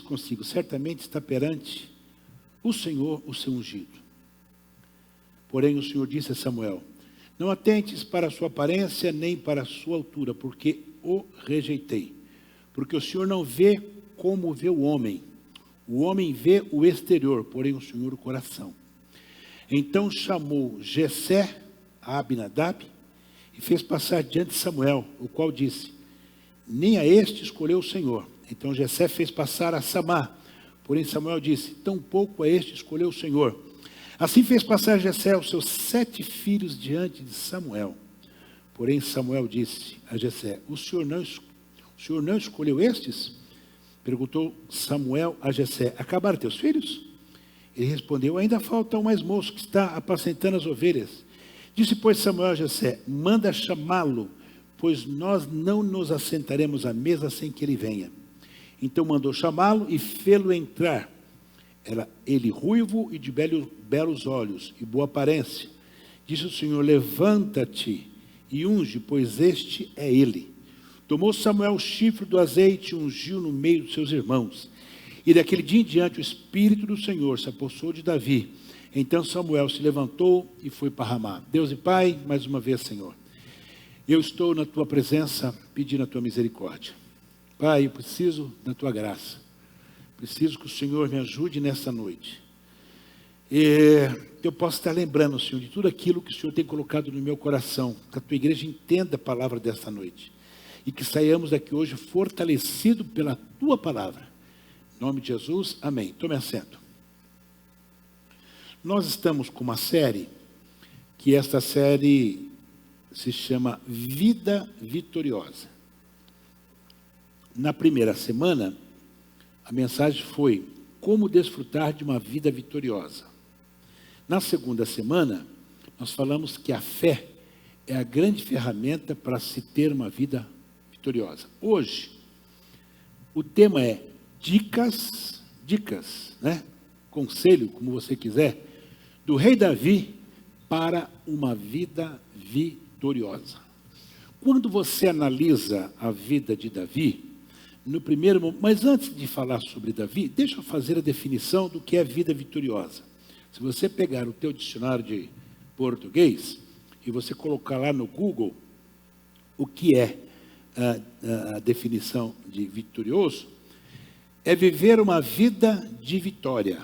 consigo, certamente está perante o Senhor, o seu ungido. Porém o Senhor disse a Samuel: não atentes para a sua aparência, nem para a sua altura, porque o rejeitei. Porque o Senhor não vê como vê o homem vê o exterior, porém o Senhor o coração. Então chamou Jessé a Abinadab e fez passar diante de Samuel, o qual disse: nem a este escolheu o Senhor. Então Jessé fez passar a Samá, porém Samuel disse: tampouco a este escolheu o Senhor. Assim fez passar Jessé os seus 7 filhos diante de Samuel. Porém Samuel disse a Jessé: o Senhor não escolheu estes? Perguntou Samuel a Jessé: acabaram teus filhos? Ele respondeu: ainda falta um mais moço que está apacentando as ovelhas. Disse, pois, Samuel a Jessé: manda chamá-lo, pois nós não nos assentaremos à mesa sem que ele venha. Então mandou chamá-lo e fê-lo entrar. Era ele ruivo e de belos olhos e boa aparência. Disse o Senhor: levanta-te e unge, pois este é ele. Tomou Samuel o chifre do azeite e ungiu no meio dos seus irmãos. E daquele dia em diante o Espírito do Senhor se apossou de Davi. Então Samuel se levantou e foi para Ramá. Deus e Pai, mais uma vez, Senhor, eu estou na Tua presença pedindo a Tua misericórdia. Pai, eu preciso da Tua graça. Preciso que o Senhor me ajude nessa noite. E eu posso estar lembrando, Senhor, de tudo aquilo que o Senhor tem colocado no meu coração. Que a Tua igreja entenda a palavra desta noite. E que saiamos daqui hoje fortalecido pela Tua palavra. Em nome de Jesus, amém. Tome assento. Nós estamos com uma série, que esta série se chama Vida Vitoriosa. Na primeira semana, a mensagem foi como desfrutar de uma vida vitoriosa. Na segunda semana, nós falamos que a fé é a grande ferramenta para se ter uma vida vitoriosa. Hoje, o tema é dicas, né? Conselho, como você quiser, do rei Davi para uma vida vitoriosa. Quando você analisa a vida de Davi, no primeiro momento, mas antes de falar sobre Davi, deixa eu fazer a definição do que é vida vitoriosa. Se você pegar o teu dicionário de português e você colocar lá no Google o que é a definição de vitorioso, é viver uma vida de vitória.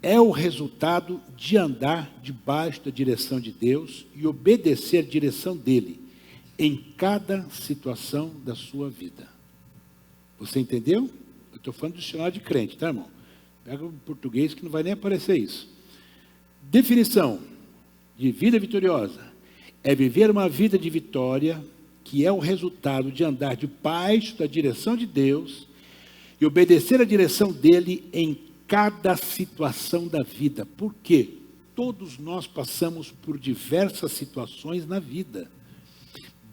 É o resultado de andar debaixo da direção de Deus e obedecer a direção dele em cada situação da sua vida. Você entendeu? Eu estou falando do dicionário de crente, tá, irmão? Pega o português que não vai nem aparecer isso. Definição de vida vitoriosa é viver uma vida de vitória, que é o resultado de andar debaixo da direção de Deus e obedecer a direção dele em cada situação da vida. Por quê? Todos nós passamos por diversas situações na vida.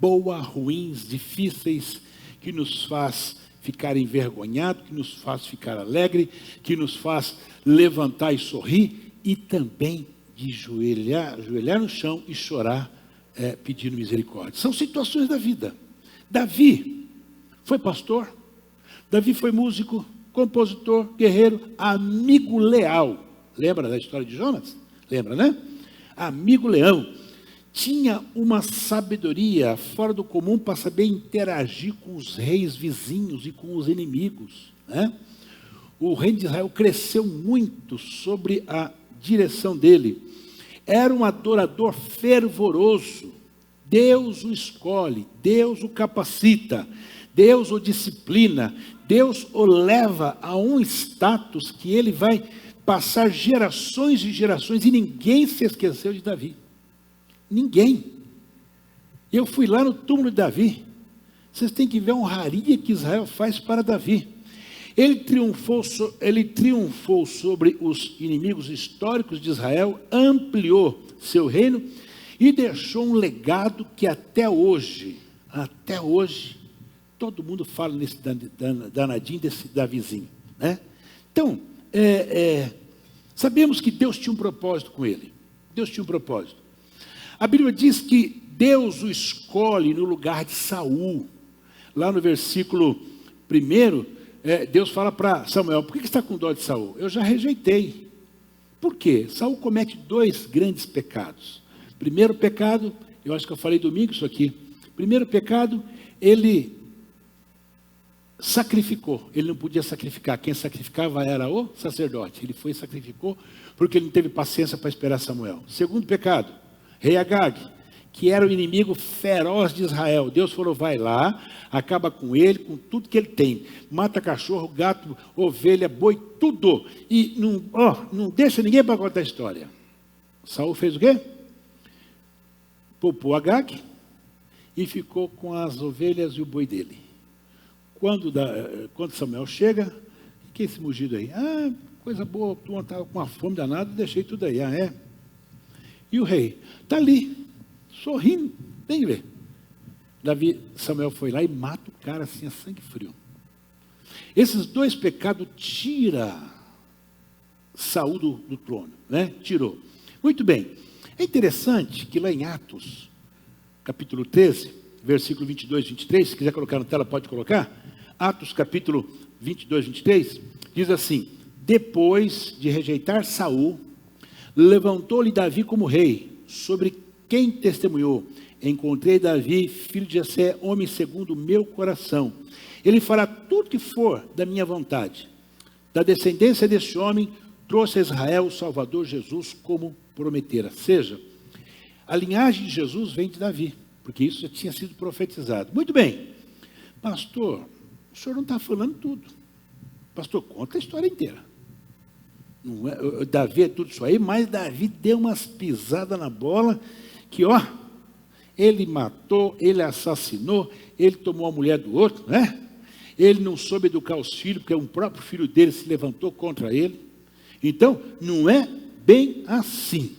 Boas, ruins, difíceis, que nos faz ficar envergonhado, que nos faz ficar alegre, que nos faz levantar e sorrir, e também de ajoelhar no chão e chorar, pedindo misericórdia. São situações da vida. Davi foi pastor, Davi foi músico, compositor, guerreiro, amigo leal. Lembra da história de Jonas? Lembra, né? Amigo leão. Tinha uma sabedoria fora do comum para saber interagir com os reis vizinhos e com os inimigos, né? O rei de Israel cresceu muito sobre a direção dele. Era um adorador fervoroso. Deus o escolhe, Deus o capacita, Deus o disciplina, Deus o leva a um status que ele vai passar gerações e gerações, e ninguém se esqueceu de Davi. Ninguém. Eu fui lá no túmulo de Davi. Vocês têm que ver a honraria que Israel faz para Davi. Ele triunfou sobre os inimigos históricos de Israel, ampliou seu reino e deixou um legado que até hoje, todo mundo fala nesse danadinho desse Davizinho, né? Então, sabemos que Deus tinha um propósito com ele. Deus tinha um propósito. A Bíblia diz que Deus o escolhe no lugar de Saul. Lá no versículo 1, Deus fala para Samuel, por que você está com dó de Saul? Eu já rejeitei. Por quê? Saul comete 2 grandes pecados. Primeiro pecado, eu acho que eu falei domingo isso aqui. Primeiro pecado, ele sacrificou. Ele não podia sacrificar. Quem sacrificava era o sacerdote. Ele foi e sacrificou porque ele não teve paciência para esperar Samuel. Segundo pecado, rei Agag, que era o inimigo feroz de Israel. Deus falou, vai lá, acaba com ele, com tudo que ele tem. Mata cachorro, gato, ovelha, boi, tudo. E não deixa ninguém para contar a história. Saul fez o quê? Poupou Agag e ficou com as ovelhas e o boi dele. Quando Samuel chega, o que é esse mugido aí? Coisa boa, tu estava com uma fome danada, deixei tudo aí. E o rei? Está ali, sorrindo, tem que ver. Samuel foi lá e mata o cara assim, a sangue frio. Esses 2 pecados tira Saul do trono, né? Tirou. Muito bem. É interessante que lá em Atos, capítulo 13, versículo 22 e 23, se quiser colocar na tela, pode colocar. Atos, capítulo 22, 23, diz assim, depois de rejeitar Saul, levantou-lhe Davi como rei, sobre quem testemunhou, encontrei Davi, filho de Jessé, homem segundo o meu coração. Ele fará tudo que for da minha vontade. Da descendência deste homem, trouxe a Israel o Salvador Jesus como prometera. Seja, a linhagem de Jesus vem de Davi, porque isso já tinha sido profetizado. Muito bem, pastor, o senhor não está falando tudo. Pastor, conta a história inteira. Não é, Davi é tudo isso aí, mas Davi deu umas pisadas na bola, que ele matou, ele assassinou, ele tomou a mulher do outro, né? Ele não soube educar os filhos, porque um próprio filho dele se levantou contra ele. Então, não é bem assim.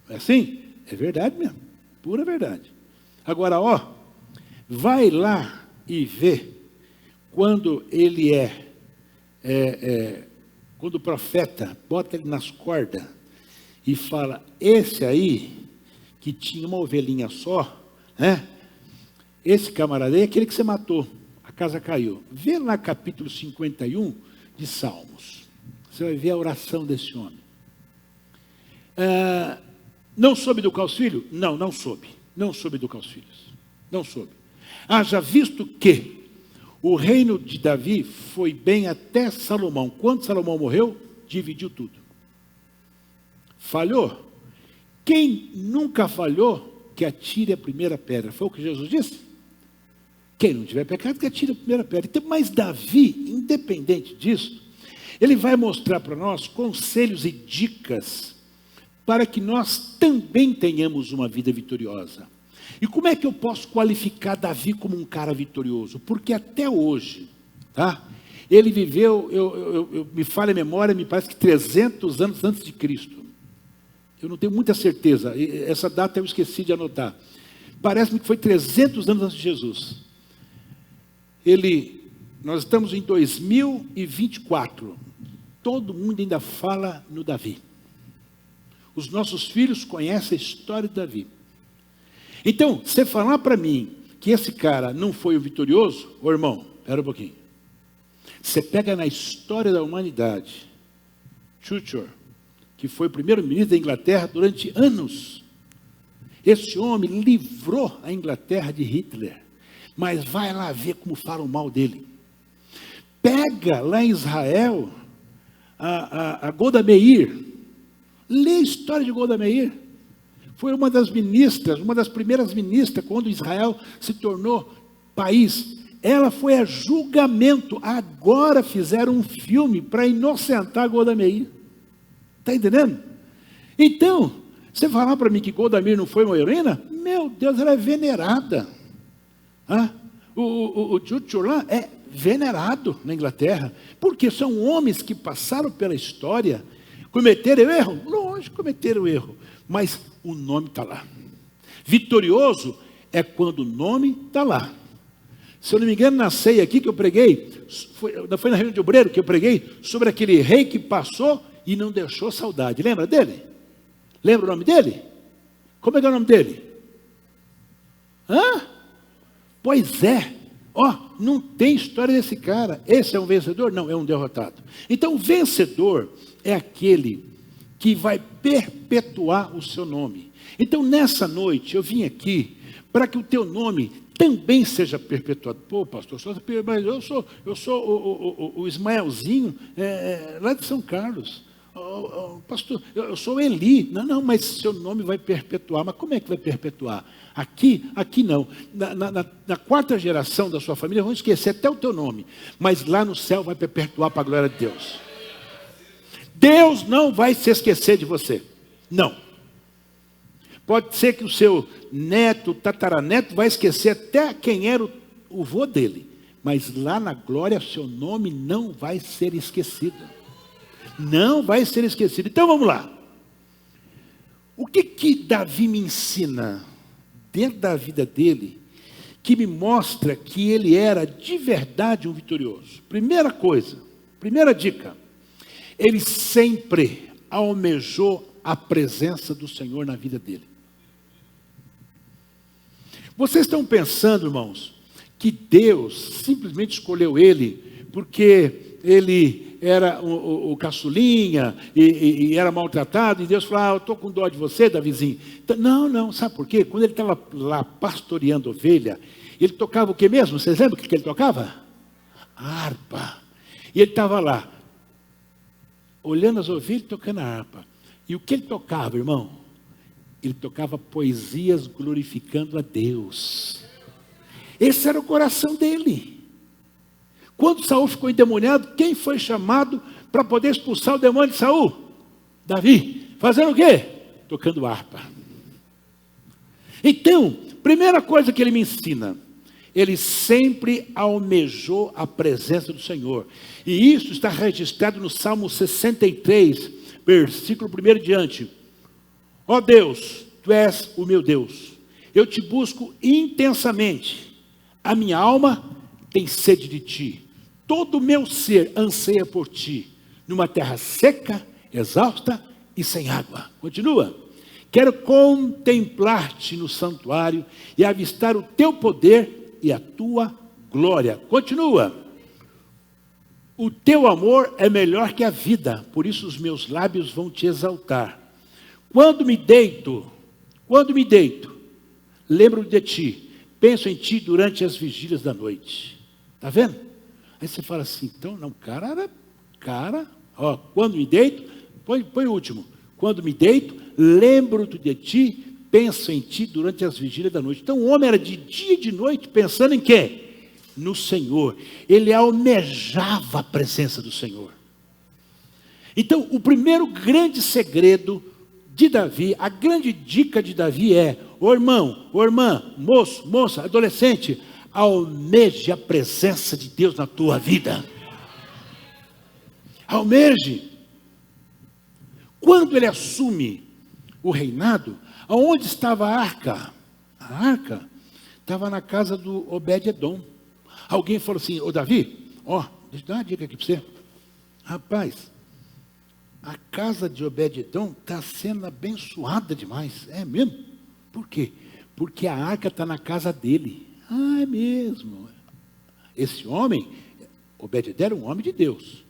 Não é assim? É verdade mesmo, pura verdade. Agora, vai lá e vê quando ele quando o profeta bota ele nas cordas e fala, esse aí, que tinha uma ovelhinha só, né? Esse camarada aí é aquele que você matou, a casa caiu. Vê lá capítulo 51 de Salmos, você vai ver a oração desse homem. Não soube educar os filhos? Não soube. Não soube educar os filhos. Não soube. Haja visto que o reino de Davi foi bem até Salomão. Quando Salomão morreu, dividiu tudo. Falhou? Quem nunca falhou, que atire a primeira pedra. Foi o que Jesus disse? Quem não tiver pecado, que atire a primeira pedra. Então, mas Davi, independente disso, ele vai mostrar para nós conselhos e dicas para que nós também tenhamos uma vida vitoriosa. E como é que eu posso qualificar Davi como um cara vitorioso? Porque até hoje, ele viveu, me falha a memória, me parece que 300 anos antes de Cristo. Eu não tenho muita certeza, essa data eu esqueci de anotar. Parece-me que foi 300 anos antes de Jesus. Nós estamos em 2024, todo mundo ainda fala no Davi. Os nossos filhos conhecem a história de Davi. Então, você falar para mim que esse cara não foi o vitorioso, irmão, espera um pouquinho. Você pega na história da humanidade, Churchill, que foi o primeiro-ministro da Inglaterra durante anos. Esse homem livrou a Inglaterra de Hitler. Mas vai lá ver como falam mal dele. Pega lá em Israel a Golda Meir. Lê a história de Golda Meir. Foi uma das ministras, uma das primeiras ministras, quando Israel se tornou país. Ela foi a julgamento. Agora fizeram um filme para inocentar Golda Meir. Está entendendo? Então, você falar para mim que Golda Meir não foi uma heroína? Meu Deus, ela é venerada. O Churchill lá é venerado na Inglaterra. Porque são homens que passaram pela história. Cometeram erro? Lógico, cometeram erro. Mas o nome está lá. Vitorioso é quando o nome está lá. Se eu não me engano, na ceia aqui que eu preguei, foi na reunião de obreiro que eu preguei, sobre aquele rei que passou e não deixou saudade. Lembra dele? Lembra o nome dele? Como é que é o nome dele? Pois é. Não tem história desse cara. Esse é um vencedor? Não, é um derrotado. Então, o vencedor é aquele que vai perpetuar o seu nome. Então, nessa noite, eu vim aqui para que o teu nome também seja perpetuado. Pô, pastor, mas eu sou o Ismaelzinho, lá de São Carlos. Pastor, eu sou Eli. Não, mas seu nome vai perpetuar. Mas como é que vai perpetuar? Aqui não. Na quarta geração da sua família vão esquecer até o teu nome. Mas lá no céu vai perpetuar para a glória de Deus. Deus não vai se esquecer de você. Não. Pode ser que o seu neto, tataraneto, vai esquecer até quem era o vô dele. Mas lá na glória, seu nome não vai ser esquecido. Não vai ser esquecido. Então vamos lá. O que Davi me ensina dentro da vida dele, que me mostra que ele era de verdade um vitorioso? Primeira coisa, primeira dica. Ele sempre almejou a presença do Senhor na vida dele. Vocês estão pensando, irmãos, que Deus simplesmente escolheu ele porque ele era o caçulinha e era maltratado, e Deus falou, eu estou com dó de você, Davizinho. Não, sabe por quê? Quando ele estava lá pastoreando ovelha, ele tocava o que mesmo? Vocês lembram o que ele tocava? Harpa. E ele estava lá, olhando as ovelhas e tocando a harpa. E o que ele tocava, irmão? Ele tocava poesias glorificando a Deus. Esse era o coração dele. Quando Saul ficou endemoniado, quem foi chamado para poder expulsar o demônio de Saul? Davi. Fazendo o quê? Tocando harpa. Então, primeira coisa que ele me ensina, ele sempre almejou a presença do Senhor. E isso está registrado no Salmo 63, versículo 1 diante. Ó Deus, Tu és o meu Deus. Eu te busco intensamente. A minha alma tem sede de Ti. Todo o meu ser anseia por Ti. Numa terra seca, exausta e sem água. Continua. Quero contemplar-te no santuário e avistar o Teu poder e a Tua glória. Continua. O Teu amor é melhor que a vida, por isso os meus lábios vão Te exaltar. Quando me deito, lembro de Ti, penso em Ti durante as vigílias da noite. Está vendo? Aí você fala assim, então, não, quando me deito, põe o último. Quando me deito, lembro de Ti, penso em Ti durante as vigílias da noite. Então o homem era de dia e de noite pensando em quê? No Senhor. Ele almejava a presença do Senhor. Então o primeiro grande segredo de Davi, a grande dica de Davi é, irmão, irmã, moço, moça, adolescente, almeje a presença de Deus na tua vida. Almeje. Quando ele assume o reinado, aonde estava a arca? A arca estava na casa do Obed-edom. Alguém falou assim, Davi, deixa eu dar uma dica aqui para você. Rapaz, a casa de Obed-edom está sendo abençoada demais. É mesmo? Por quê? Porque a arca está na casa dele. É mesmo. Esse homem, Obed-edom, era um homem de Deus.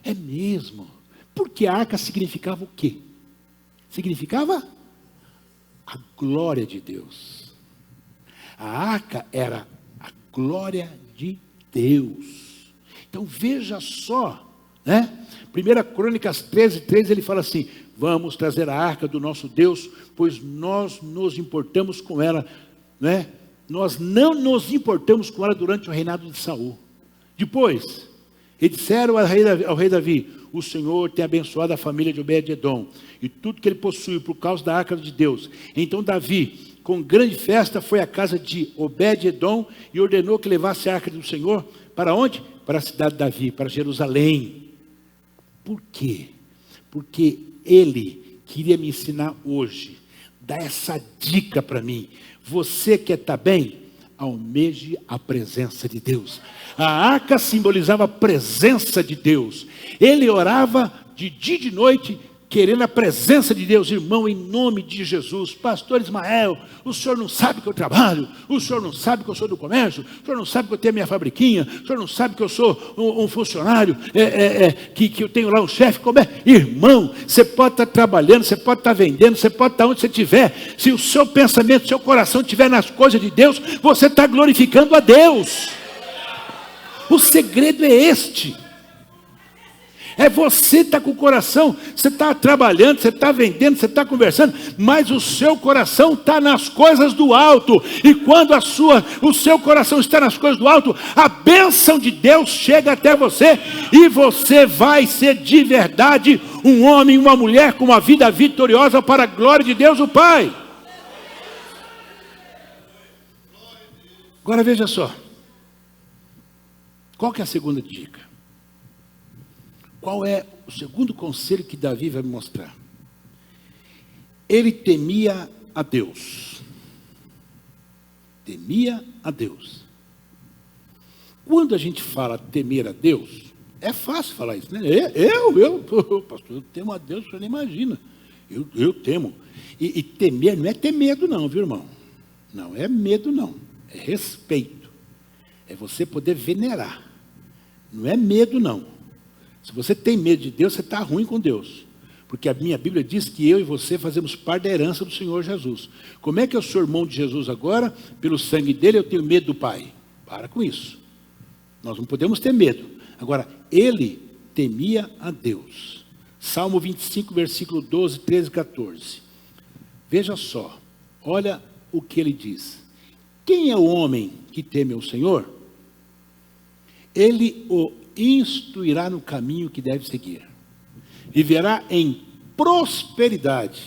É mesmo. Porque a arca significava o quê? Significava a glória de Deus. A arca era a glória de Deus. Então veja só, né? 1 Crônicas 13:3 ele fala assim, vamos trazer a arca do nosso Deus, pois nós nos importamos com ela, né? Nós não nos importamos com ela durante o reinado de Saul. Depois, eles disseram ao rei Davi, o Senhor tem abençoado a família de Obed-edom, e tudo que ele possui por causa da arca de Deus. Então Davi, com grande festa, foi à casa de Obed-edom e ordenou que levasse a arca do Senhor, para onde? Para a cidade de Davi, para Jerusalém. Por quê? Porque ele queria me ensinar hoje, dar essa dica para mim. Você quer estar bem? Almeje a presença de Deus. A arca simbolizava a presença de Deus. Ele orava de dia e de noite, querendo a presença de Deus, irmão, em nome de Jesus. Pastor Ismael, o senhor não sabe que eu trabalho, o senhor não sabe que eu sou do comércio, o senhor não sabe que eu tenho a minha fabriquinha, o senhor não sabe que eu sou um funcionário, que eu tenho lá um chefe. Como é? Irmão, você pode estar trabalhando, você pode estar vendendo, você pode estar onde você estiver. Se o seu pensamento, o seu coração estiver nas coisas de Deus, você está glorificando a Deus. O segredo é este. É você estar com o coração, você está trabalhando, você está vendendo, você está conversando, mas o seu coração está nas coisas do alto. E quando o seu coração está nas coisas do alto, a bênção de Deus chega até você, e você vai ser de verdade um homem, uma mulher com uma vida vitoriosa para a glória de Deus o Pai. Agora veja só, qual que é a segunda dica? Qual é o segundo conselho que Davi vai me mostrar? Ele temia a Deus. Temia a Deus. Quando a gente fala temer a Deus, é fácil falar isso, né? Pastor, eu temo a Deus, você nem imagina. Eu temo. E temer não é ter medo não, viu, irmão? Não é medo não, é respeito. É você poder venerar. Não é medo não. Se você tem medo de Deus, você está ruim com Deus. Porque a minha Bíblia diz que eu e você fazemos parte da herança do Senhor Jesus. Como é que eu sou irmão de Jesus agora? Pelo sangue dele eu tenho medo do Pai. Para com isso. Nós não podemos ter medo. Agora, ele temia a Deus. Salmo 25, versículo 12, 13 e 14. Veja só. Olha o que ele diz. Quem é o homem que teme ao Senhor? Ele o instruirá no caminho que deve seguir. Viverá em prosperidade,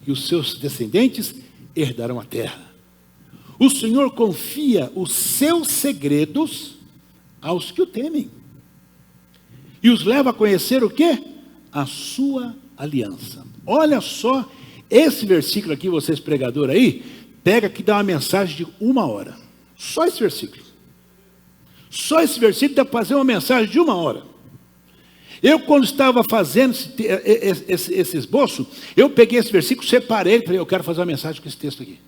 e os seus descendentes herdarão a terra. O Senhor confia os seus segredos aos que o temem, e os leva a conhecer o quê? A sua aliança. Olha só, esse versículo aqui, vocês pregador aí, pega que dá uma mensagem de 1 hora. Só esse versículo. Só esse versículo dá para fazer uma mensagem de 1 hora. Eu, quando estava fazendo esse esboço, eu peguei esse versículo, separei e falei, eu quero fazer uma mensagem com esse texto aqui.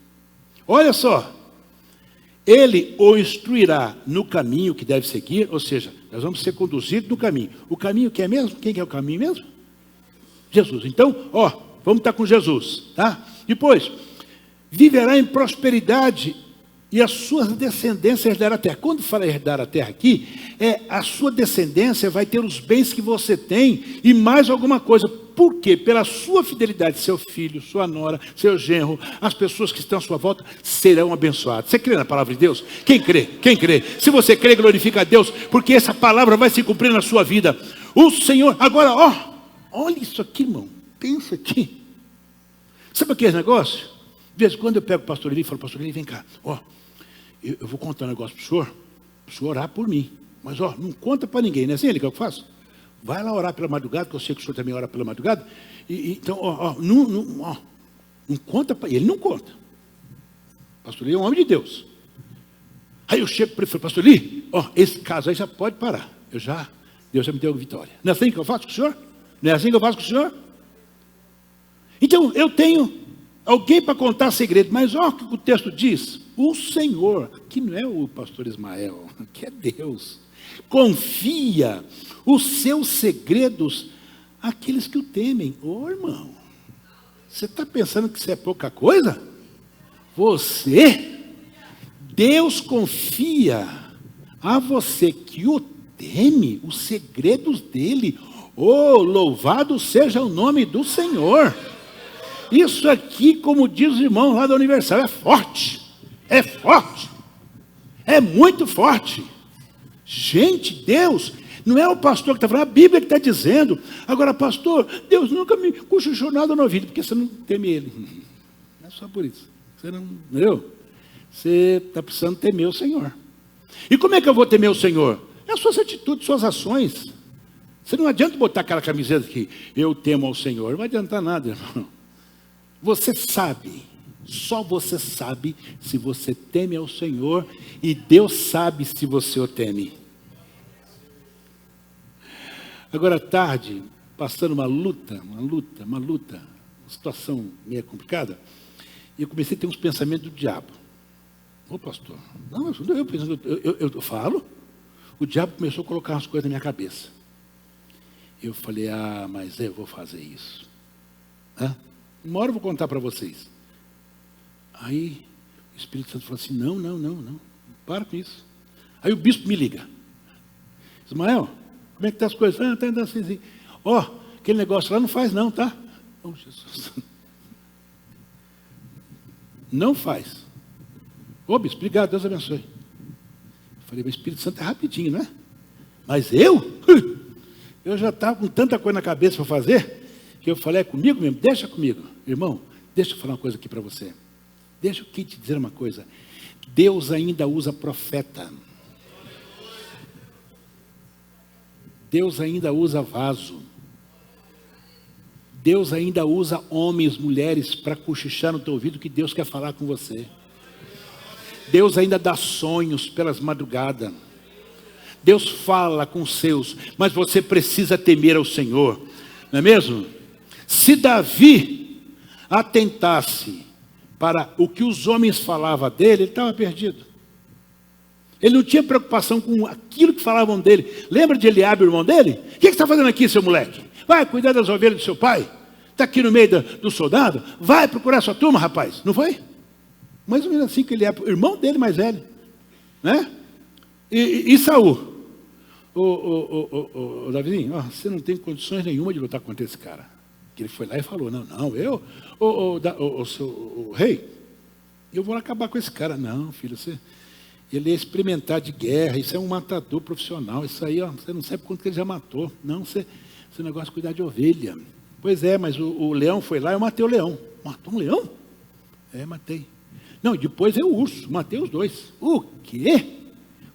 Olha só. Ele o instruirá no caminho que deve seguir, ou seja, nós vamos ser conduzidos no caminho. O caminho que é mesmo? Quem que é o caminho mesmo? Jesus. Então, vamos estar com Jesus, tá? Depois, viverá em prosperidade, e as suas descendências herdarão a terra. Quando fala herdar a terra aqui, a sua descendência vai ter os bens que você tem e mais alguma coisa. Por quê? Pela sua fidelidade, seu filho, sua nora, seu genro, as pessoas que estão à sua volta serão abençoadas. Você crê na palavra de Deus? Quem crê? Quem crê? Se você crê, glorifica a Deus, porque essa palavra vai se cumprir na sua vida. O Senhor, agora, olha isso aqui, irmão. Pensa aqui. Sabe aquele negócio? De vez em quando eu pego o pastor Eli e falo, pastor Eli, vem cá, eu vou contar um negócio para o senhor orar por mim. Mas, não conta para ninguém, não é assim ele que eu faço? Vai lá orar pela madrugada, que eu sei que o senhor também ora pela madrugada. Então, não conta para ele. Ele não conta. Pastor Eli é um homem de Deus. Aí eu chego para ele e falo, pastor Eli, esse caso aí já pode parar. Deus já me deu vitória. Não é assim que eu faço com o senhor? Não é assim que eu faço com o senhor? Então, eu tenho alguém para contar segredo, mas olha o que o texto diz. O Senhor, que não é o pastor Ismael, que é Deus, confia os seus segredos àqueles que o temem. Irmão, você está pensando que isso é pouca coisa? Deus confia a você que o teme, os segredos dele. Louvado seja o nome do Senhor. Isso aqui, como diz os irmãos lá da Universal, é forte. É forte. É muito forte. Gente, Deus, não é o pastor que está falando, a Bíblia que está dizendo. Agora, pastor, Deus nunca me cochichou nada no ouvido, porque você não teme ele. Não é só por isso. Você não, entendeu? Você está precisando temer o Senhor. E como é que eu vou temer o Senhor? É as suas atitudes, suas ações. Você não adianta botar aquela camiseta aqui, eu temo ao Senhor. Não vai adiantar nada, irmão. Você sabe, só você sabe se você teme ao Senhor, e Deus sabe se você o teme. Agora, à tarde, passando uma luta, uma situação meio complicada, e eu comecei a ter uns pensamentos do diabo. Ô pastor, não, eu pensando, eu falo, o diabo começou a colocar umas coisas na minha cabeça. Eu falei, mas eu vou fazer isso. Uma hora eu vou contar para vocês. Aí o Espírito Santo falou assim, não, para com isso. Aí o bispo me liga. Ismael, como é que tá as coisas? Tá andando assim. Aquele negócio lá não faz não, tá? Oh, Jesus. Não faz. Ô bispo, obrigado, Deus abençoe. Eu falei, o Espírito Santo é rapidinho, não é? Mas eu já estava com tanta coisa na cabeça para fazer, que eu falei, é comigo mesmo, deixa comigo. Irmão, deixa eu falar uma coisa aqui para você. Deixa eu te dizer uma coisa. Deus ainda usa profeta. Deus ainda usa vaso. Deus ainda usa homens, mulheres, para cochichar no teu ouvido que Deus quer falar com você. Deus ainda dá sonhos pelas madrugadas. Deus fala com os seus, mas você precisa temer ao Senhor, não é mesmo? Se Davi atentasse para o que os homens falavam dele, ele estava perdido. Ele não tinha preocupação com aquilo que falavam dele. Lembra de Eliabe, o irmão dele? O que você está fazendo aqui, seu moleque? Vai cuidar das ovelhas do seu pai? Está aqui no meio do soldado? Vai procurar sua turma, rapaz. Não foi? Mais ou menos assim que Eliabe, o irmão dele mais velho, né? E Saul? Ô Davizinho, você não tem condições nenhuma de lutar contra esse cara. Que ele foi lá e falou, o rei, eu vou acabar com esse cara. Não, filho, ele ia experimentar de guerra, isso é um matador profissional, isso aí, você não sabe quanto que ele já matou. Não, esse negócio de cuidar de ovelha. Pois é, mas o leão foi lá, eu matei o leão. Matou um leão? Matei. Não, depois o urso, matei os dois. O quê?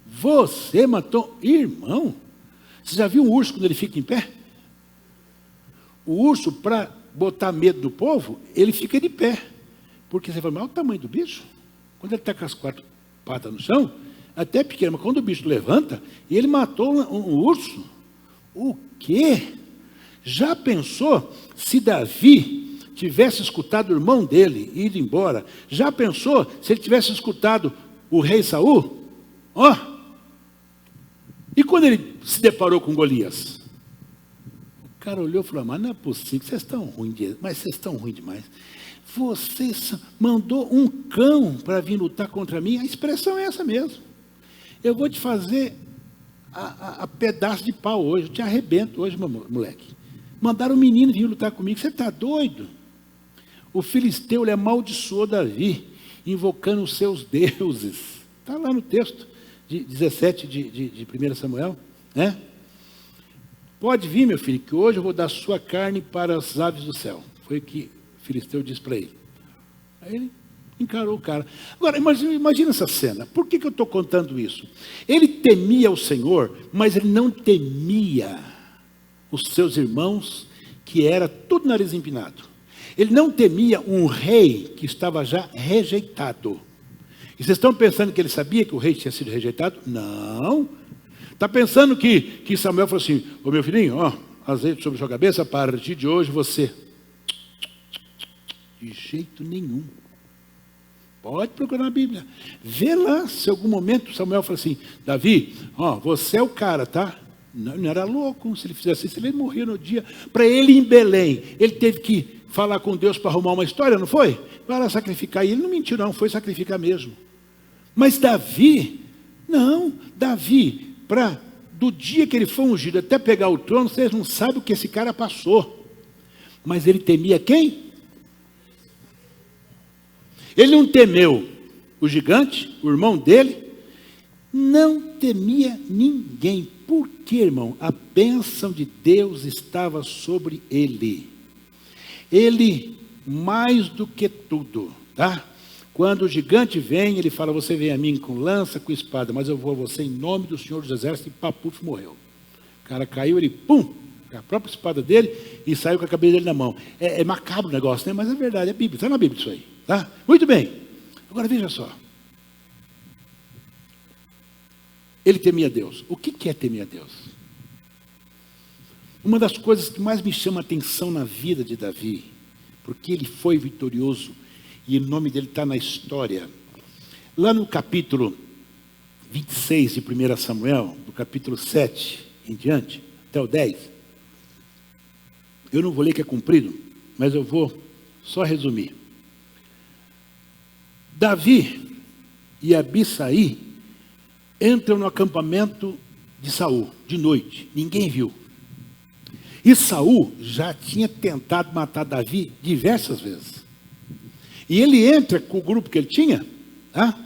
Você matou? Irmão, você já viu um urso quando ele fica em pé? O urso, para botar medo do povo, ele fica de pé. Porque você fala, mas olha o tamanho do bicho. Quando ele está com as 4 patas no chão, até é pequeno, mas quando o bicho levanta, e ele matou um urso. O quê? Já pensou se Davi tivesse escutado o irmão dele e ido embora? Já pensou se ele tivesse escutado o rei Saul? E quando ele se deparou com Golias? O cara olhou e falou, mas não é possível, vocês estão ruins demais. Você mandou um cão para vir lutar contra mim? A expressão é essa mesmo. Eu vou te fazer a pedaço de pau hoje, eu te arrebento hoje, moleque. Mandaram um menino vir lutar comigo, você está doido? O filisteu, ele amaldiçoou Davi, invocando os seus deuses. Está lá no texto de 17 de 1 Samuel, né? Pode vir, meu filho, que hoje eu vou dar sua carne para as aves do céu. Foi o que o filisteu disse para ele. Aí ele encarou o cara. Agora, imagina essa cena. Por que eu estou contando isso? Ele temia o Senhor, mas ele não temia os seus irmãos, que era tudo nariz empinado. Ele não temia um rei que estava já rejeitado. E vocês estão pensando que ele sabia que o rei tinha sido rejeitado? Não. Está pensando que Samuel falou assim, ô meu filhinho, azeite sobre sua cabeça, a partir de hoje você... De jeito nenhum. Pode procurar na Bíblia. Vê lá se em algum momento Samuel falou assim, Davi, você é o cara, tá? Não era louco, se ele fizesse isso, ele morria no dia. Para ele ir em Belém, ele teve que falar com Deus para arrumar uma história, não foi? Para sacrificar, e ele não mentiu não, foi sacrificar mesmo. Mas Davi, do dia que ele foi ungido até pegar o trono, vocês não sabem o que esse cara passou. Mas ele temia quem? Ele não temeu o gigante, o irmão dele, não temia ninguém. Por quê, irmão? A bênção de Deus estava sobre ele. Ele, mais do que tudo, tá? Quando o gigante vem, ele fala, você vem a mim com lança, com espada, mas eu vou a você em nome do Senhor dos Exércitos, e papuf, morreu. O cara caiu, ele, pum, a própria espada dele, e saiu com a cabeça dele na mão. É macabro o negócio, né? Mas é verdade, é Bíblia, está na Bíblia isso aí, tá? Muito bem. Agora veja só. Ele temia Deus. O que é temer a Deus? Uma das coisas que mais me chama a atenção na vida de Davi, porque ele foi vitorioso e o nome dele está na história. Lá no capítulo 26 de 1 Samuel, do capítulo 7 em diante, até o 10, eu não vou ler que é comprido, mas eu vou só resumir. Davi e Abisai entram no acampamento de Saul, de noite, ninguém viu. E Saul já tinha tentado matar Davi diversas vezes. E ele entra com o grupo que ele tinha, tá?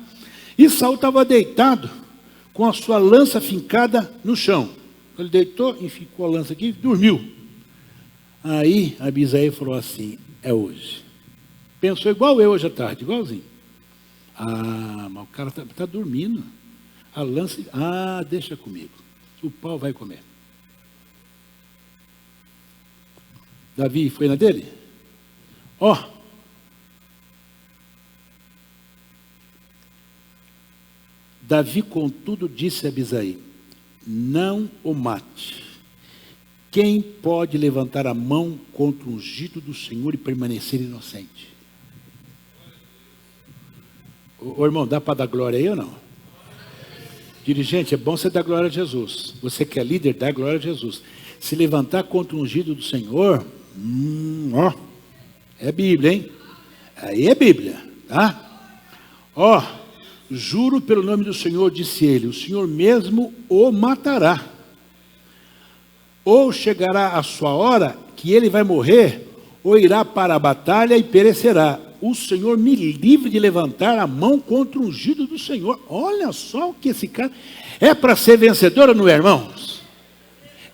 E Saul estava deitado, com a sua lança fincada no chão. Ele deitou, ficou a lança aqui, dormiu. Aí Abisai falou assim, é hoje. Pensou igual eu hoje à tarde, igualzinho. Ah, mas o cara está dormindo. A lança, deixa comigo. O pau vai comer. Davi foi na dele? Davi, contudo, disse a Abisai, não o mate. Quem pode levantar a mão contra o ungido do Senhor e permanecer inocente? Ô irmão, dá para dar glória aí ou não? Dirigente, é bom você dar glória a Jesus. Você que é líder, dá glória a Jesus. Se levantar contra o ungido do Senhor, é Bíblia, hein? Aí é Bíblia, tá? Juro pelo nome do Senhor, disse ele, o Senhor mesmo o matará. Ou chegará a sua hora que ele vai morrer, ou irá para a batalha e perecerá. O Senhor me livre de levantar a mão contra o ungido do Senhor. Olha só o que esse cara... É para ser vencedor ou não é, irmãos?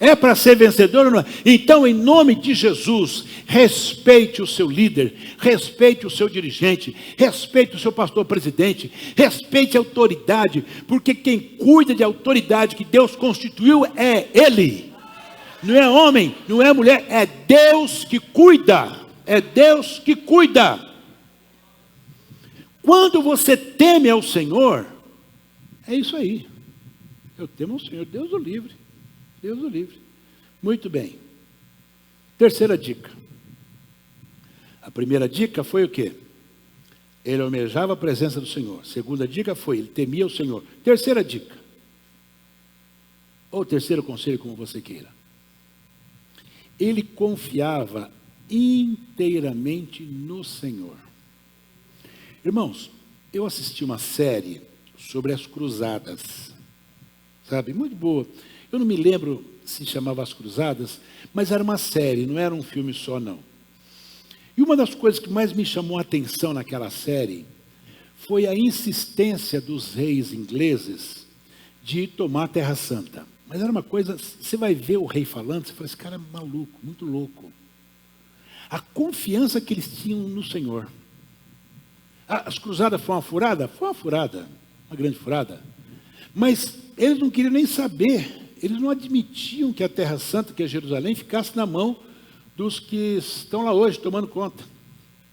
É para ser vencedor ou não é? Então, em nome de Jesus, respeite o seu líder, respeite o seu dirigente, respeite o seu pastor presidente, respeite a autoridade, porque quem cuida de autoridade que Deus constituiu é Ele. Não é homem, não é mulher, é Deus que cuida. É Deus que cuida. Quando você teme ao Senhor, é isso aí. Eu temo ao Senhor, Deus o livre. Deus o livre. Muito bem. Terceira dica. A primeira dica foi o quê? Ele almejava a presença do Senhor. Segunda dica foi, ele temia o Senhor. Terceira dica. Ou terceiro conselho, como você queira. Ele confiava inteiramente no Senhor. Irmãos, eu assisti uma série sobre as cruzadas. Sabe? Muito boa. Eu não me lembro se chamava As Cruzadas, mas era uma série, não era um filme só, não. E uma das coisas que mais me chamou a atenção naquela série foi a insistência dos reis ingleses de tomar a Terra Santa. Mas era uma coisa, você vai ver o rei falando, você fala, esse cara é maluco, muito louco. A confiança que eles tinham no Senhor. As cruzadas foram uma furada? Foi uma furada, uma grande furada. Mas eles não queriam nem saber, eles não admitiam que a Terra Santa, que é Jerusalém, ficasse na mão dos que estão lá hoje tomando conta.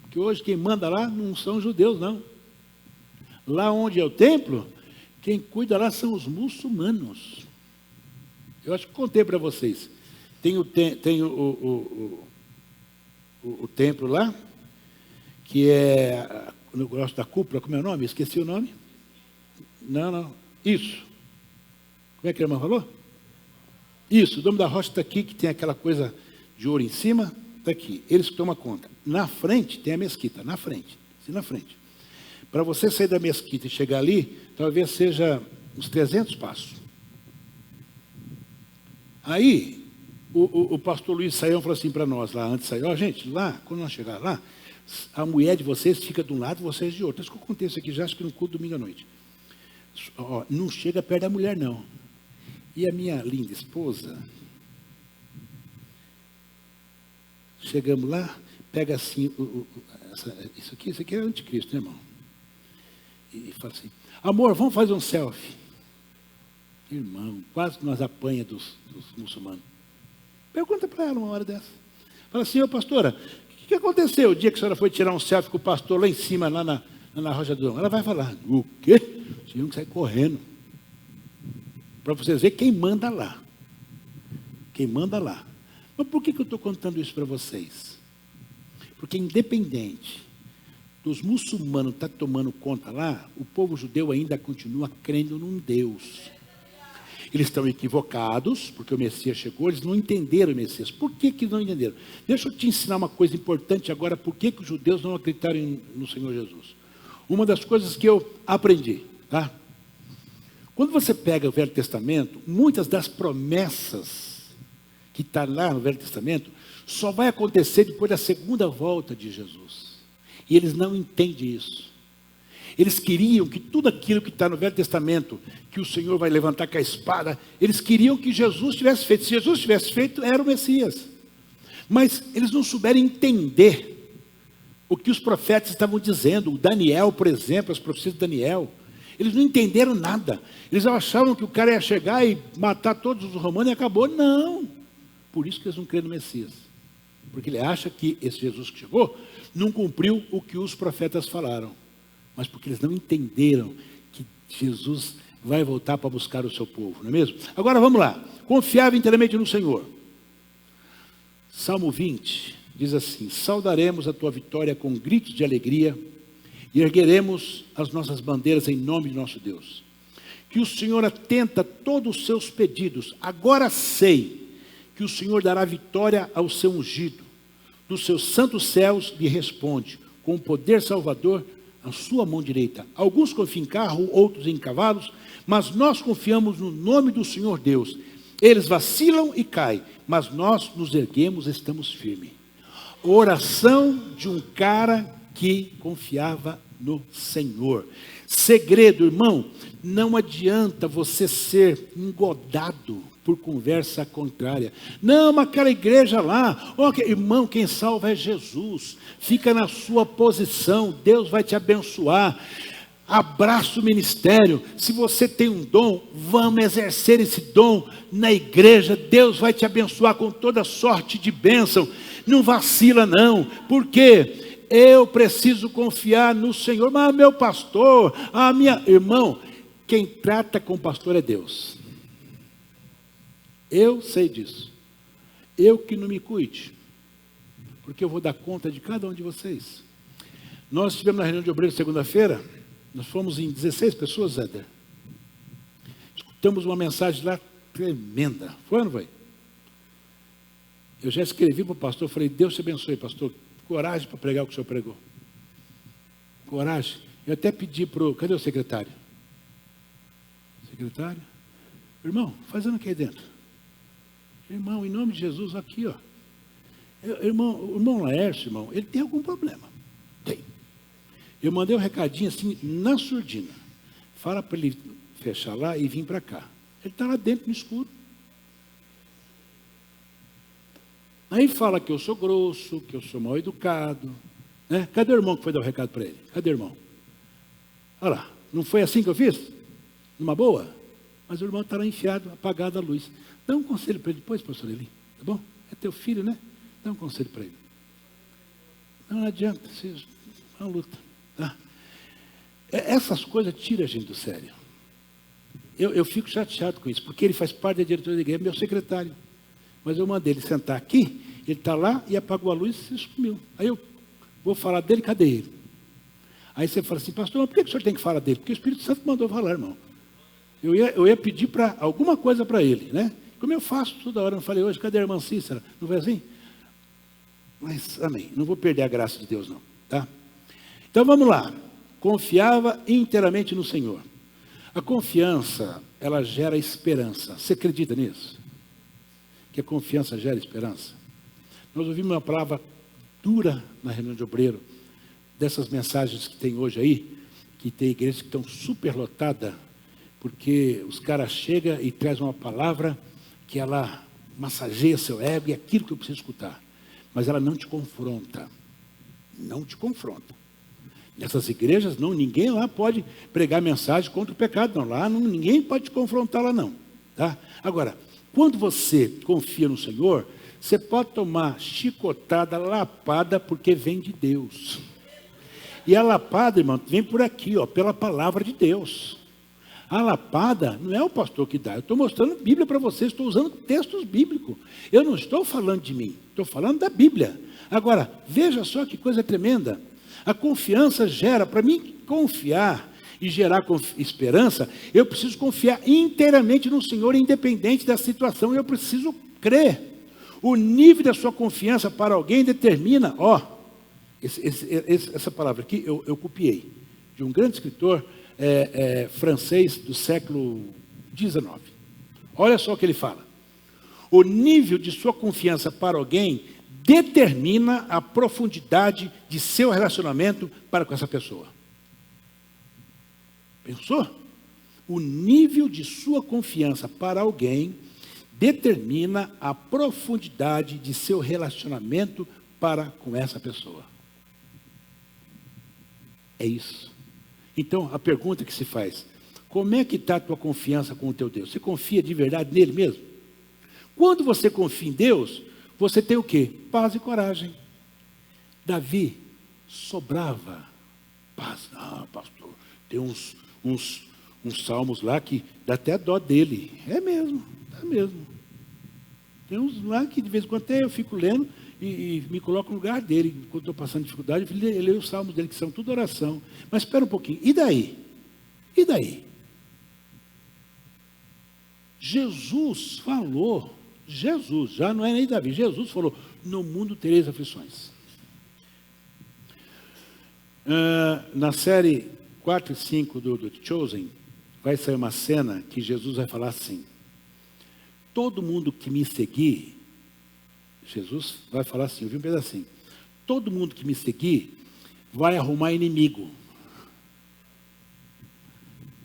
Porque hoje quem manda lá não são os judeus, não. Lá onde é o templo, quem cuida lá são os muçulmanos. Eu acho que contei para vocês. Tem o templo lá, que é o negócio da cúpula, como é o nome? Esqueci o nome. Não. Isso. Como é que a irmã falou? Isso, o nome da rocha está aqui, que tem aquela coisa de ouro em cima, está aqui. Eles tomam conta. Na frente tem a mesquita, na frente. Para você sair da mesquita e chegar ali, talvez seja uns 300 passos. Aí, o pastor Luiz Saião falou assim para nós lá, antes de sair, gente, lá, quando nós chegar lá, a mulher de vocês fica de um lado, vocês de outro. Isso que eu contei isso aqui já, acho que no culto domingo à noite. Não chega perto da mulher, não. E a minha linda esposa, chegamos lá, pega assim, isso aqui é anticristo, né, irmão? E fala assim, amor, vamos fazer um selfie. Irmão, quase nós apanha dos muçulmanos. Pergunta para ela uma hora dessa. Fala assim, pastora, o que aconteceu o dia que a senhora foi tirar um selfie com o pastor lá em cima, lá na Rocha do Dom? Ela vai falar, o quê? Tinham que sair correndo. Para vocês verem quem manda lá. Quem manda lá. Mas por que eu estou contando isso para vocês? Porque independente dos muçulmanos estar tomando conta lá, o povo judeu ainda continua crendo num Deus. Eles estão equivocados, porque o Messias chegou, eles não entenderam o Messias. Por que não entenderam? Deixa eu te ensinar uma coisa importante agora, por que os judeus não acreditaram no Senhor Jesus. Uma das coisas que eu aprendi, tá? Quando você pega o Velho Testamento, muitas das promessas que estão lá no Velho Testamento, só vai acontecer depois da segunda volta de Jesus. E eles não entendem isso. Eles queriam que tudo aquilo que está no Velho Testamento, que o Senhor vai levantar com a espada, eles queriam que Jesus tivesse feito. Se Jesus tivesse feito, era o Messias. Mas eles não souberam entender o que os profetas estavam dizendo. O Daniel, por exemplo, as profecias de Daniel. Eles não entenderam nada. Eles achavam que o cara ia chegar e matar todos os romanos e acabou. Não. Por isso que eles não creem no Messias. Porque ele acha que esse Jesus que chegou não cumpriu o que os profetas falaram. Mas porque eles não entenderam que Jesus vai voltar para buscar o seu povo, não é mesmo? Agora vamos lá. Confiava inteiramente no Senhor. Salmo 20 diz assim: saudaremos a tua vitória com gritos de alegria e ergueremos as nossas bandeiras em nome de nosso Deus. Que o Senhor atenta a todos os seus pedidos. Agora sei que o Senhor dará vitória ao seu ungido. Dos seus santos céus lhe responde, com o poder salvador a sua mão direita. Alguns confiam em carro, outros em cavalos, mas nós confiamos no nome do Senhor Deus. Eles vacilam e caem, mas nós nos erguemos e estamos firmes. Oração de um cara que confiava no Senhor. Segredo, irmão, não adianta você ser engodado por conversa contrária. Não, mas aquela igreja lá, irmão, quem salva é Jesus. Fica na sua posição, Deus vai te abençoar. Abraça o ministério. Se você tem um dom, vamos exercer esse dom na igreja. Deus vai te abençoar com toda sorte de bênção. Não vacila não, porque eu preciso confiar no Senhor. Mas meu pastor, irmão, quem trata com o pastor é Deus. Eu sei disso. Eu que não me cuide, porque eu vou dar conta de cada um de vocês. Nós estivemos na reunião de obreiros segunda-feira, nós fomos em 16 pessoas, Éder. Escutamos uma mensagem lá tremenda. Foi ou não foi? Eu já escrevi para o pastor, falei, Deus te abençoe, pastor. Coragem para pregar o que o senhor pregou. Coragem. Eu até pedi para o... Cadê o secretário? Secretário? Irmão, fazendo o que aí dentro? Irmão, em nome de Jesus, aqui, ó. O irmão Laércio, irmão, ele tem algum problema. Tem. Eu mandei um recadinho assim, na surdina. Fala para ele fechar lá e vir para cá. Ele está lá dentro no escuro. Aí fala que eu sou grosso, que eu sou mal educado. Né? Cadê o irmão que foi dar o recado para ele? Cadê o irmão? Olha lá, não foi assim que eu fiz? Numa boa? Mas o irmão está lá enfiado, apagado a luz. Dá um conselho para ele depois, pastor Eli. Tá bom? É teu filho, né? Dá um conselho para ele. Não adianta, é uma luta. Tá? Essas coisas tiram a gente do sério. Eu fico chateado com isso, porque ele faz parte da diretoria da igreja, é meu secretário. Mas eu mandei ele sentar aqui, ele está lá e apagou a luz e sumiu. Aí eu vou falar dele, cadê ele? Aí você fala assim, pastor, mas por que o senhor tem que falar dele? Porque o Espírito Santo mandou falar, irmão. Eu ia pedir para alguma coisa para ele, né? Como eu faço toda hora, eu falei hoje, cadê a irmã Cícera? Não foi assim? Mas, amém, não vou perder a graça de Deus não, tá? Então vamos lá. Confiava inteiramente no Senhor. A confiança, ela gera esperança. Você acredita nisso? Que a confiança gera esperança? Nós ouvimos uma palavra dura na reunião de obreiro, dessas mensagens que tem hoje aí, que tem igrejas que estão super lotadas, porque os caras chegam e trazem uma palavra que ela massageia seu ego e é aquilo que eu preciso escutar. Mas ela não te confronta. Não te confronta. Nessas igrejas, não, ninguém lá pode pregar mensagem contra o pecado, não. Lá ninguém pode te confrontar lá, não. Tá? Agora, quando você confia no Senhor, você pode tomar chicotada, lapada, porque vem de Deus. E a lapada, irmão, vem por aqui, ó, pela palavra de Deus. A lapada não é o pastor que dá. Eu estou mostrando Bíblia para vocês, estou usando textos bíblicos. Eu não estou falando de mim, estou falando da Bíblia. Agora, veja só que coisa tremenda. A confiança gera, para mim confiar e gerar esperança, eu preciso confiar inteiramente no Senhor, independente da situação. Eu preciso crer. O nível da sua confiança para alguém determina, essa palavra aqui eu copiei, de um grande escritor francês do século XIX. Olha só o que ele fala. O nível de sua confiança para alguém determina a profundidade de seu relacionamento para com essa pessoa. Pensou? O nível de sua confiança para alguém determina a profundidade de seu relacionamento para com essa pessoa. É isso. Então, a pergunta que se faz: como é que está a tua confiança com o teu Deus? Você confia de verdade nele mesmo? Quando você confia em Deus, você tem o quê? Paz e coragem. Davi sobrava paz. Ah, pastor, tem uns salmos lá que dá até dó dele. É mesmo. Tem uns lá que de vez em quando até eu fico lendo e me coloco no lugar dele. Quando estou passando dificuldade, eu leio os salmos dele, que são tudo oração. Mas espera um pouquinho, e daí? Jesus falou, já não é nem Davi, Jesus falou: no mundo tereis aflições. Na série 4 e 5 do Chosen, vai sair uma cena que Jesus vai falar assim: todo mundo que me seguir, Jesus vai falar assim, eu vi um pedacinho, todo mundo que me seguir vai arrumar inimigo.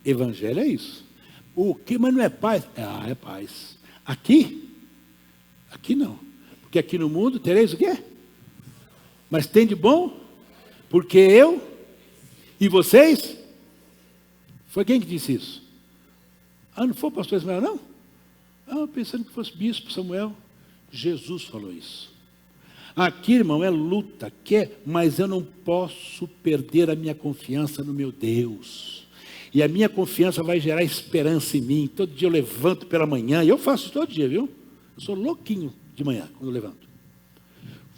Evangelho é isso. O que? Mas não é paz? É paz. Aqui não. Porque aqui no mundo tereis o quê? Mas tem de bom? Porque eu e vocês? Foi quem que disse isso? Não foi o pastor Ismael, não? Pensando que fosse bispo Samuel. Jesus falou isso. Aqui, irmão, é luta, mas eu não posso perder a minha confiança no meu Deus. E a minha confiança vai gerar esperança em mim. Todo dia eu levanto pela manhã, e eu faço isso todo dia, viu? Eu sou louquinho de manhã, quando eu levanto.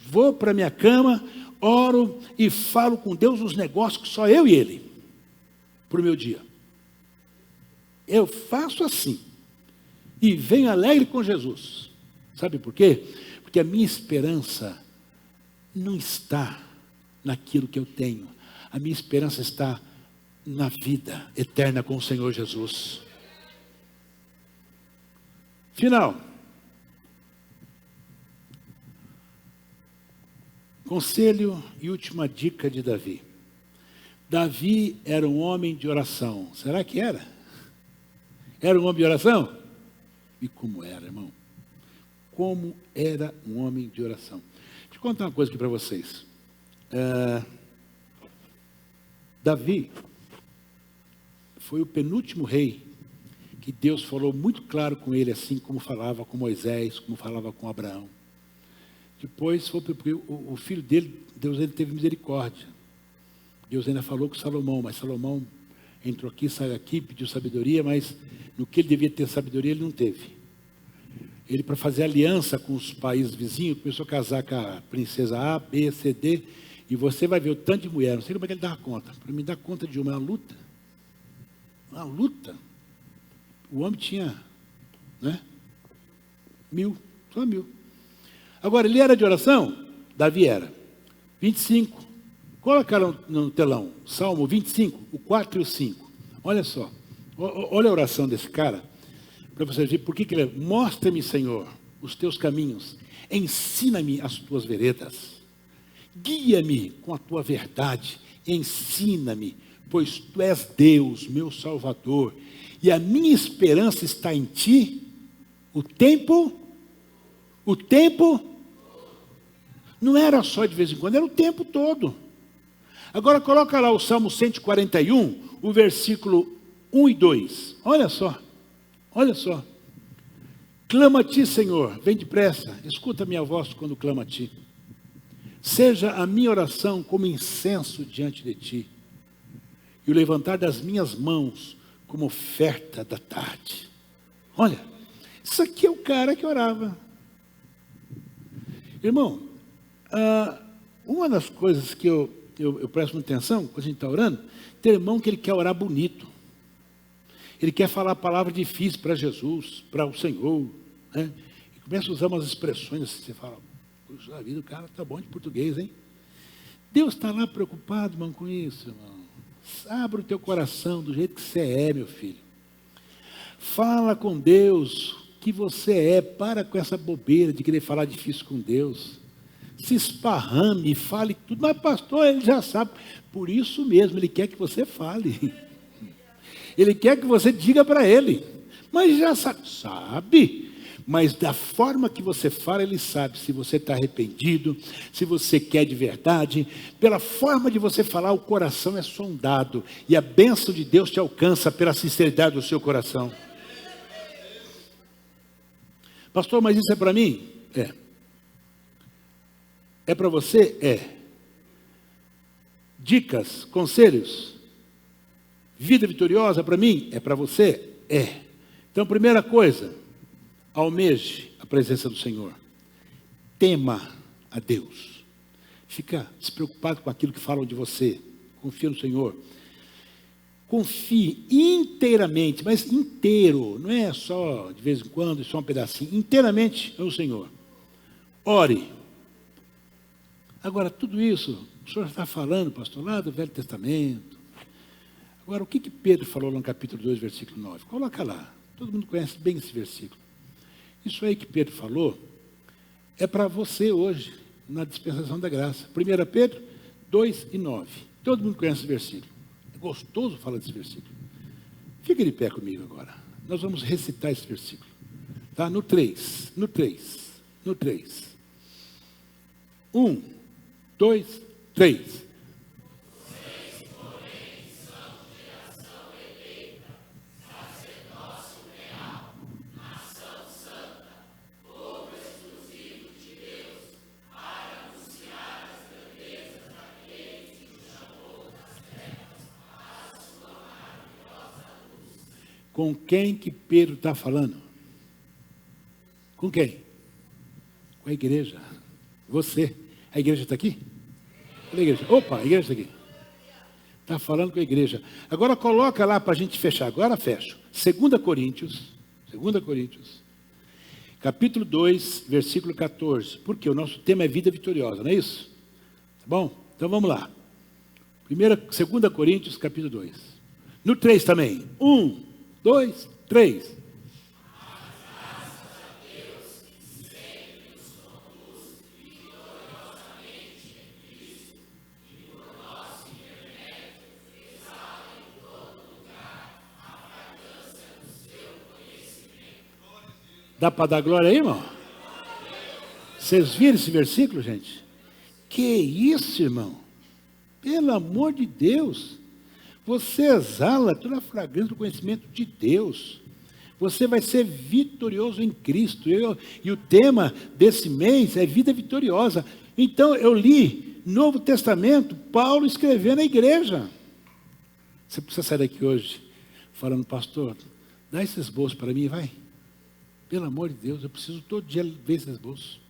Vou para a minha cama, oro e falo com Deus os negócios que só eu e Ele, para o meu dia. Eu faço assim. E venho alegre com Jesus. Sabe por quê? Porque a minha esperança não está naquilo que eu tenho. A minha esperança está na vida eterna com o Senhor Jesus. Final. Conselho e última dica de Davi. Davi era um homem de oração. Será que era? Era um homem de oração? E como era, irmão? Como era um homem de oração? Deixa eu contar uma coisa aqui para vocês. Davi foi o penúltimo rei que Deus falou muito claro com ele, assim como falava com Moisés, como falava com Abraão. Depois foi porque o filho dele, Deus ele teve misericórdia. Deus ainda falou com Salomão, mas Salomão entrou aqui, saiu aqui, pediu sabedoria, mas no que ele devia ter sabedoria, ele não teve. Ele, para fazer aliança com os países vizinhos, começou a casar com a princesa A, B, C, D, e você vai ver o tanto de mulher, não sei como é que ele dava conta. Para me dar conta de uma luta. Uma luta. O homem tinha, né? 1000, só 1000. Agora, ele era de oração? Davi era. 25. Colocaram no telão, Salmo 25, o 4 e o 5. Olha só. Olha a oração desse cara, para você ver por que ele é. Mostra-me, Senhor, os teus caminhos. Ensina-me as tuas veredas. Guia-me com a tua verdade. Ensina-me, pois tu és Deus, meu Salvador. E a minha esperança está em ti. O tempo não era só de vez em quando, era o tempo todo. Agora coloca lá o Salmo 141, o versículo 1 e 2. Olha só. Clama a ti, Senhor, vem depressa, escuta a minha voz quando clamo a ti. Seja a minha oração como incenso diante de ti, e o levantar das minhas mãos como oferta da tarde. Olha, isso aqui é o cara que orava. Irmão, uma das coisas que eu presto muita atenção, quando a gente está orando, tem irmão que ele quer orar bonito. Ele quer falar a palavra difícil para Jesus, para o Senhor, né? E começa a usar umas expressões assim, você fala, puxa vida, o cara está bom de português, hein? Deus está lá preocupado, irmão, com isso, irmão. Abra o teu coração do jeito que você é, meu filho. Fala com Deus que você é. Para com essa bobeira de querer falar difícil com Deus. Se esparrame, fale tudo. Mas pastor, ele já sabe. Por isso mesmo, ele quer que você fale. Ele quer que você diga para ele. Mas já sabe. Sabe. Mas da forma que você fala, ele sabe se você está arrependido, se você quer de verdade. Pela forma de você falar, o coração é sondado. E a bênção de Deus te alcança pela sinceridade do seu coração. Pastor, mas isso é para mim? É. É para você? É. Dicas, conselhos? Vida vitoriosa para mim? É para você? É. Então, primeira coisa, almeje a presença do Senhor. Tema a Deus. Fica despreocupado com aquilo que falam de você. Confia no Senhor. Confie inteiramente, mas inteiro. Não é só de vez em quando, só um pedacinho. Inteiramente no Senhor. Ore. Agora, tudo isso, o senhor está falando, pastor, lá do Velho Testamento. Agora, o que Pedro falou lá no capítulo 2, versículo 9? Coloca lá. Todo mundo conhece bem esse versículo. Isso aí que Pedro falou é para você hoje, na dispensação da graça. 1 Pedro 2 e 9. Todo mundo conhece esse versículo. É gostoso falar desse versículo. Fica de pé comigo agora. Nós vamos recitar esse versículo. Tá? No 3. 1, 2, 3. Com quem que Pedro está falando? Com quem? Com a igreja. Você. A igreja está aqui? Cadê a igreja? Opa, a igreja está aqui. Está falando com a igreja. Agora coloca lá para a gente fechar. Agora fecho. 2 Coríntios, capítulo 2, versículo 14. Porque o nosso tema é vida vitoriosa, não é isso? Tá bom? Então vamos lá. 2 Coríntios, capítulo 2. No 3 também. 1, 2, 3. Dá para dar glória aí, irmão? Vocês viram esse versículo, gente? Que isso, irmão? Pelo amor de Deus. Você exala toda a fragrância do conhecimento de Deus. Você vai ser vitorioso em Cristo. E o tema desse mês é vida vitoriosa. Então, eu li Novo Testamento, Paulo escrevendo à igreja. Você precisa sair daqui hoje falando, pastor, dá esse esboço para mim, vai. Pelo amor de Deus, eu preciso todo dia ver esse esboço.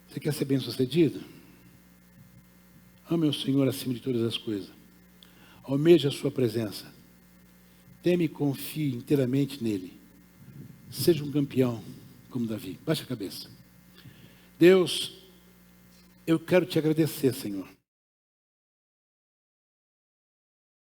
Você quer ser bem-sucedido? Ame o Senhor acima de todas as coisas. Almeje a sua presença. Teme e confie inteiramente nele. Seja um campeão como Davi. Baixe a cabeça. Deus, eu quero te agradecer, Senhor.